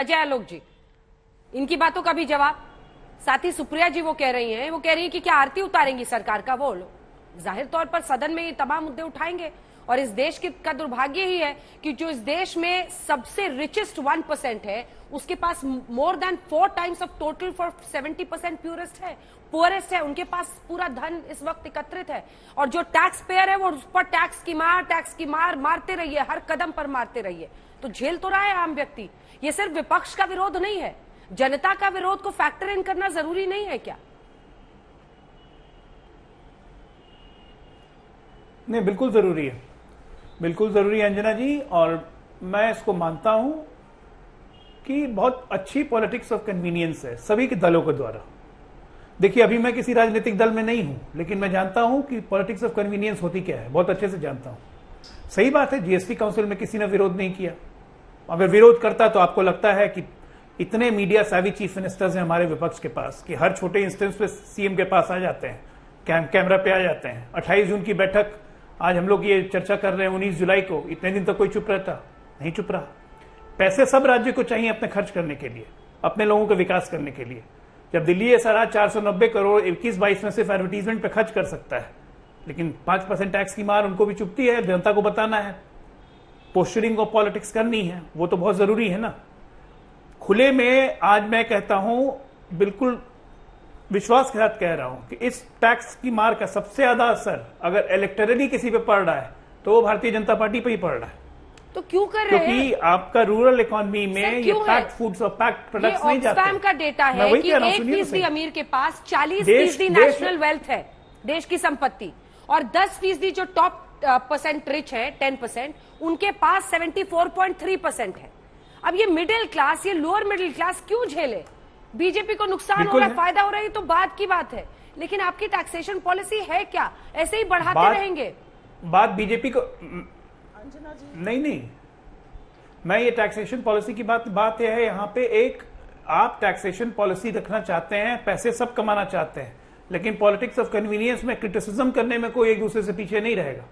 अजय आलोक जी, इनकी बातों का भी जवाब। साथ ही सुप्रिया जी वो कह रही हैं कि क्या आरती उतारेंगी सरकार का। वो जाहिर तौर पर सदन में ये तमाम मुद्दे उठाएंगे। और इस देश का दुर्भाग्य ही है कि जो इस देश में सबसे रिचेस्ट 1% है, उसके पास more than 4 times of total for 70% poorest है। उनके पास पूरा धन इस वक्त एकत्रित है। और जो टैक्स पेयर है वो उस पर टैक्स की मार मारते रहिए, हर कदम पर मारते रहिए। तो झेल तो रहा है आम व्यक्ति। ये सिर्फ विपक्ष का विरोध नहीं है, जनता का विरोध को फैक्टर इन करना जरूरी नहीं है क्या? नहीं, बिल्कुल जरूरी है, बिल्कुल जरूरी है अंजना जी। और मैं इसको मानता हूं कि बहुत अच्छी पॉलिटिक्स ऑफ कन्वीनियंस है सभी के दलों के द्वारा। देखिए, अभी मैं किसी राजनीतिक दल में नहीं हूं, लेकिन मैं जानता हूं कि पॉलिटिक्स ऑफ कन्वीनियंस होती क्या है, बहुत अच्छे से जानता हूं। सही बात है, जीएसटी काउंसिल में किसी ने विरोध नहीं किया। अगर विरोध करता तो आपको लगता है कि इतने मीडिया savvy चीफ मिनिस्टर्स हैं हमारे विपक्ष के पास कि हर छोटे इंस्टेंस पे सीएम के पास आ जाते हैं, कैमरा पे आ जाते हैं। 28 जून की बैठक, आज हम लोग ये चर्चा कर रहे हैं 19 जुलाई को, इतने दिन तक कोई चुप रहता नहीं, चुप रहा। पैसे सब राज्य को चाहिए अपने खर्च करने के लिए, अपने लोगों का विकास करने के लिए। जब दिल्ली ऐसा रहा 490 करोड़ 21-22 में सिर्फ एडवर्टीजमेंट पे खर्च कर सकता है, लेकिन 5% टैक्स की मार उनको भी चुपती है। जनता को बताना है, पोस्चरिंग और पॉलिटिक्स करनी है, वो तो बहुत जरूरी है ना। खुले में आज मैं कहता हूं, बिल्कुल विश्वास के साथ कह रहा हूं कि इस टैक्स की मार का सबसे ज्यादा असर अगर इलेक्टरली किसी पे पड़ रहा है तो वो भारतीय जनता पार्टी पे ही पड़ रहा है। तो क्यों कर रहे हैं? क्योंकि आपका रूरल इकोनॉमी में ये पैक्ड फूड्स और पैक्ड प्रोडक्ट्स नहीं जाते। ऑक्सफैम का डेटा है कि 1% अमीर के पास 40% नेशनल वेल्थ है, देश की संपत्ति, और 10% जो टॉप % रिच है 10%, उनके पास 74.3% है। अब ये मिडिल क्लास, ये लोअर मिडिल क्लास क्यों झेले? बीजेपी को नुकसान हो रहा है, फायदा हो रहा है, तो बात की बात है, लेकिन आपकी टैक्सेशन पॉलिसी है क्या? ऐसे ही बढ़ाते रहेंगे? बात बीजेपी को नहीं, मैं ये टैक्सेशन पॉलिसी की बात है यहाँ पे। एक आप टैक्सेशन पॉलिसी रखना चाहते हैं, पैसे सब कमाना चाहते हैं, लेकिन पॉलिटिक्स ऑफ कन्वीनियंस में क्रिटिसिज्म करने में कोई एक दूसरे से पीछे नहीं रहेगा।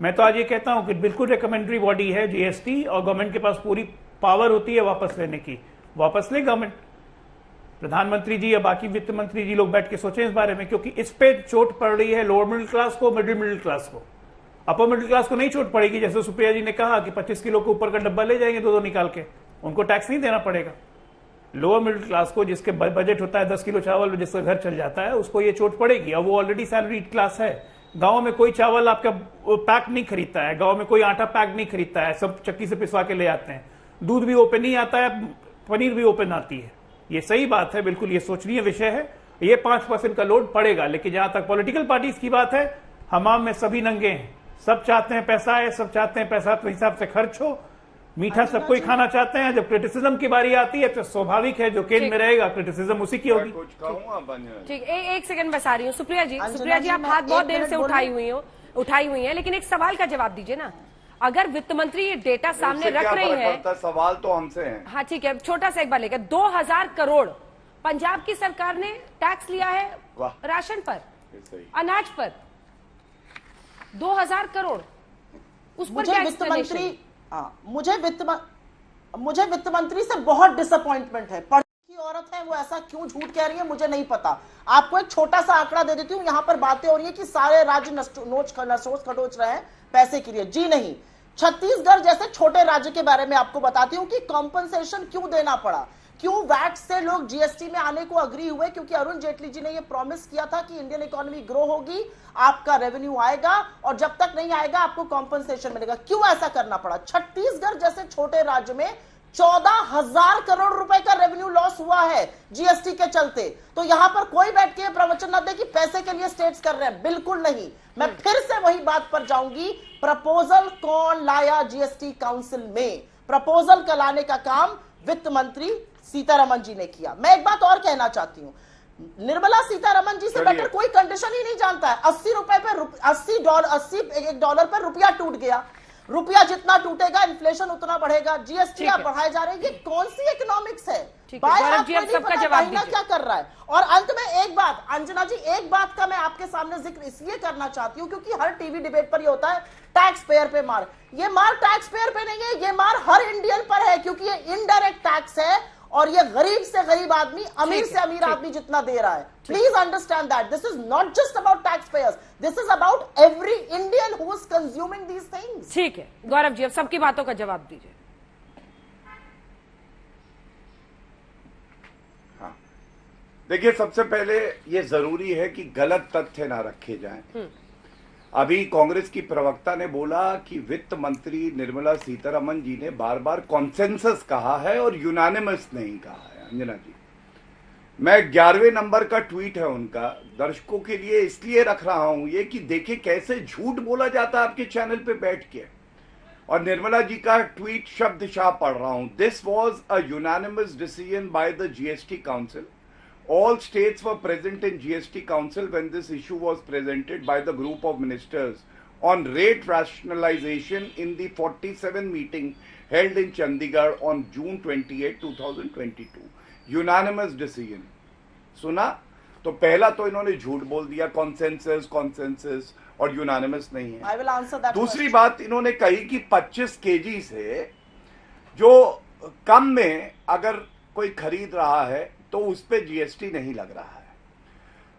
मैं तो आज ये कहता हूं कि बिल्कुल रिकमेंडरी बॉडी है जीएसटी, और गवर्नमेंट के पास पूरी पावर होती है वापस लेने की। वापस ले गवर्नमेंट, प्रधानमंत्री जी या बाकी वित्त मंत्री जी लोग बैठ के सोचें इस बारे में, क्योंकि इस पे चोट पड़ रही है लोअर मिडिल क्लास को, मिडिल क्लास को। अपर मिडिल क्लास को नहीं चोट पड़ेगी, जैसे सुप्रिया जी ने कहा कि 25 किलो के ऊपर का डब्बा ले जाएंगे दो निकाल के, उनको टैक्स नहीं देना पड़ेगा। लोअर मिडिल क्लास को, जिसके बजट होता है 10 किलो चावल, जिसका घर चल जाता है, उसको ये चोट पड़ेगी। और वो ऑलरेडी सैलरीड क्लास है। गांव में कोई चावल आपका पैक नहीं खरीदता है, गांव में कोई आटा पैक नहीं खरीदता है, सब चक्की से पिसवा के ले आते हैं। दूध भी ओपन नहीं आता है, पनीर भी ओपन आती है। ये सही बात है, बिल्कुल ये सोचनीय विषय है। ये 5% का लोड पड़ेगा, लेकिन जहां तक पॉलिटिकल पार्टीज की बात है, हमाम में सभी नंगे हैं। सब चाहते हैं पैसा है, सब चाहते हैं पैसा अपने हिसाब से खर्च हो, मीठा सब कोई खाना चाहते हैं। जब क्रिटिसिज्म की बारी आती है तो स्वाभाविक है जो केंद्र में रहेगा क्रिटिसिज्म उसी की होगी। ठीक, एक सेकंड बस आ रही हूँ। सुप्रिया जी, आप हाथ बहुत देर से उठाई हुई है, लेकिन एक सवाल का जवाब दीजिए ना। अगर वित्त मंत्री ये डेटा सामने रख रही है, सवाल तो हमसे है। हाँ ठीक है, छोटा सा एक बार लेकर 2000 करोड़ पंजाब की सरकार ने टैक्स लिया है राशन पर, अनाज पर, 2000 करोड़। उस पर क्या एक्सप्लेनेशन? मुझे वित्त मंत्री से बहुत डिसअपॉइंटमेंट है। पढ़ी औरत है वो, ऐसा क्यों झूठ कह रही है मुझे नहीं पता। आपको एक छोटा सा आंकड़ा दे देती हूँ। यहाँ पर बातें हो रही है कि सारे राज्य नोच खटोच रहे हैं पैसे के लिए। जी नहीं, छत्तीसगढ़ जैसे छोटे राज्य के बारे में आपको बताती हूँ कि कॉम्पनसेशन क्यों देना पड़ा, क्यों वैट से लोग जीएसटी में आने को अग्री हुए, क्योंकि अरुण जेटली जी ने यह प्रॉमिस किया था कि इंडियन इकोनॉमी ग्रो होगी, आपका रेवेन्यू आएगा, और जब तक नहीं आएगा आपको कॉम्पनसेशन मिलेगा। क्यों ऐसा करना पड़ा? छत्तीसगढ़ जैसे छोटे राज्य में 14,000 करोड़ रुपए का रेवेन्यू लॉस हुआ है जीएसटी के चलते। तो यहां पर कोई बैठ के प्रवचन ना दे कि पैसे के लिए स्टेट्स कर रहे हैं, बिल्कुल नहीं। मैं फिर से वही बात पर जाऊंगी, प्रपोजल कौन लाया जीएसटी काउंसिल में? प्रपोजल का लाने का काम वित्त मंत्री सीतारमन जी ने किया। मैं एक बात और कहना चाहती हूं, निर्मला सीतारमन जी से बेटर कोई कंडीशन ही नहीं जानता है। 80 रुपए पे $1 पर रुपया टूट गया, रुपया जितना टूटेगा इन्फ्लेशन उतना बढ़ेगा, जीएसटी बढ़ाए जा रहे हैं। ये कौन सी इकोनॉमिक्स है? ठीक है, बाय गौरव हार्ट जी, कोई अब नहीं सबका पता जवाब दाहिना दीजिए। क्या कर रहा है। और अंत में एक बात, अंजना जी, एक बात का मैं आपके सामने जिक्र इसलिए करना चाहती हूं क्योंकि हर टीवी डिबेट पर ये होता है टैक्स पेयर पे मार। ये मार टैक्स पेयर पे नहीं है, ये मार हर इंडियन पर है, क्योंकि ये इनडायरेक्ट टैक्स है और ये गरीब से गरीब आदमी, अमीर से अमीर आदमी जितना दे रहा है। Please understand that this is not just about tax payers, this is about every Indian who is consuming these things. ठीक है गौरव जी, अब सबकी बातों का जवाब दीजिए। देखिए, सबसे पहले ये जरूरी है कि गलत तथ्य ना रखे जाएं। अभी कांग्रेस की प्रवक्ता ने बोला कि वित्त मंत्री निर्मला सीतारमण जी ने बार बार कॉन्सेंसस कहा है और यूनानिमस नहीं कहा है। अंजना जी, मैं 11वें नंबर का ट्वीट है उनका, दर्शकों के लिए इसलिए रख रहा हूं ये कि देखिए कैसे झूठ बोला जाता है आपके चैनल पे बैठ के। और निर्मला जी का ट्वीट शब्दशाह पढ़ रहा हूं। This was a unanimous decision by the GST council. All states were present in GST Council when this issue was presented by the group of ministers on rate rationalization in the 47 meeting held in Chandigarh on June 28, 2022. Unanimous decision. सुना? तो पहला तो इन्होंने झूठ बोल दिया, consensus और unanimous नहीं है। I will answer that दूसरी question. बात इन्होंने कही कि 25 केजी से जो कम में अगर कोई खरीद रहा है तो उस पे जीएसटी नहीं लग रहा है।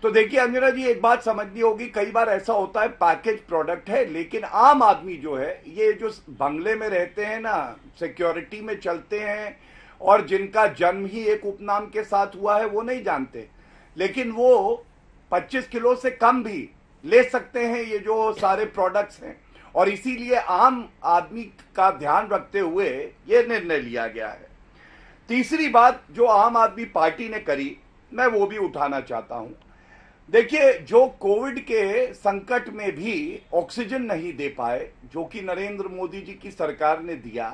तो देखिए अंजना जी, एक बात समझनी होगी, कई बार ऐसा होता है पैकेज प्रोडक्ट है, लेकिन आम आदमी जो है, ये जो बंगले में रहते हैं ना, सिक्योरिटी में चलते हैं और जिनका जन्म ही एक उपनाम के साथ हुआ है, वो नहीं जानते, लेकिन वो 25 किलो से कम भी ले सकते हैं ये जो सारे प्रोडक्ट्स हैं। और इसीलिए आम आदमी का ध्यान रखते हुए ये निर्णय लिया गया है। तीसरी बात जो आम आदमी पार्टी ने करी, मैं वो भी उठाना चाहता हूं। देखिए, जो कोविड के संकट में भी ऑक्सीजन नहीं दे पाए, जो कि नरेंद्र मोदी जी की सरकार ने दिया,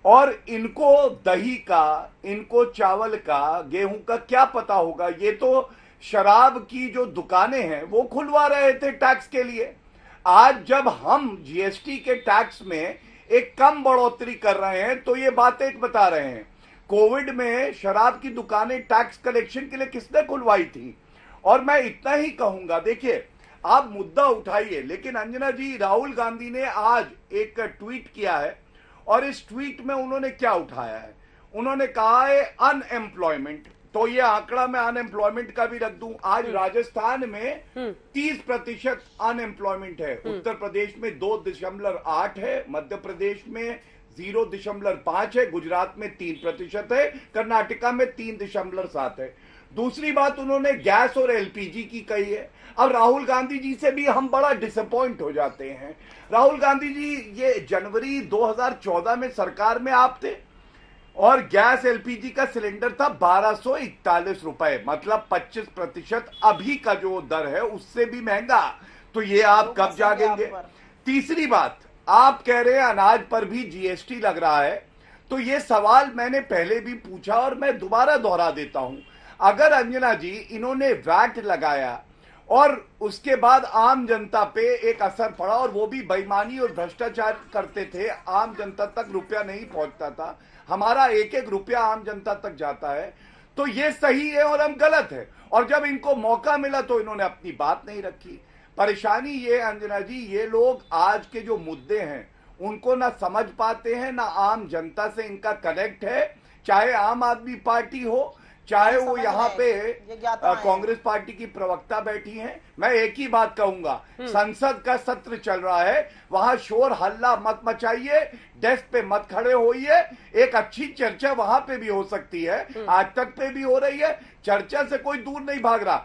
और इनको दही का, इनको चावल का, गेहूं का क्या पता होगा। ये तो शराब की जो दुकानें हैं वो खुलवा रहे थे टैक्स के लिए। आज जब हम जीएसटी के टैक्स में एक कम बढ़ोतरी कर रहे हैं तो ये बातें बता रहे हैं। कोविड में शराब की दुकानें टैक्स कलेक्शन के लिए किसने खुलवाई थी? और मैं इतना ही कहूंगा, देखिए आप मुद्दा उठाइए, लेकिन अंजना जी, राहुल गांधी ने आज एक ट्वीट किया है और इस ट्वीट में उन्होंने क्या उठाया है? उन्होंने कहा है अनएम्प्लॉयमेंट। तो ये आंकड़ा मैं अनएम्प्लॉयमेंट का भी रख दूं। आज राजस्थान में 30% अनएम्प्लॉयमेंट है, उत्तर प्रदेश में 2.8 है, मध्य प्रदेश में 0.5 है, गुजरात में 3% है, कर्नाटका में 3.7 है। दूसरी बात उन्होंने गैस और एलपीजी की कही है। अब राहुल गांधी जी से भी हम बड़ा डिसअपॉइंट हो जाते हैं। राहुल गांधी जी, ये जनवरी 2014 में सरकार में आप थे और गैस एलपीजी का सिलेंडर था 1241 रुपए, मतलब 25% अभी का जो दर है उससे भी महंगा। तो ये आप कब जागेंगे? तीसरी बात, आप कह रहे हैं अनाज पर भी जीएसटी लग रहा है, तो ये सवाल मैंने पहले भी पूछा और मैं दोबारा दोहरा देता हूं। अगर अंजना जी, इन्होंने वैट लगाया और उसके बाद आम जनता पे एक असर पड़ा और वो भी बेईमानी और भ्रष्टाचार करते थे, आम जनता तक रुपया नहीं पहुंचता था, हमारा एक एक रुपया आम जनता तक जाता है, तो ये सही है और हम गलत है। और जब इनको मौका मिला तो इन्होंने अपनी बात नहीं रखी। परेशानी ये अंजना जी, ये लोग आज के जो मुद्दे हैं उनको ना समझ पाते हैं, ना आम जनता से इनका कनेक्ट है, चाहे आम आदमी पार्टी हो, चाहे वो यहाँ पे कांग्रेस पार्टी की प्रवक्ता बैठी हैं। मैं एक ही बात कहूंगा, संसद का सत्र चल रहा है, वहां शोर हल्ला मत मचाइए, डेस्क पे मत खड़े होइए। एक अच्छी चर्चा वहां पे भी हो सकती है, आज तक पे भी हो रही है, चर्चा से कोई दूर नहीं भाग रहा।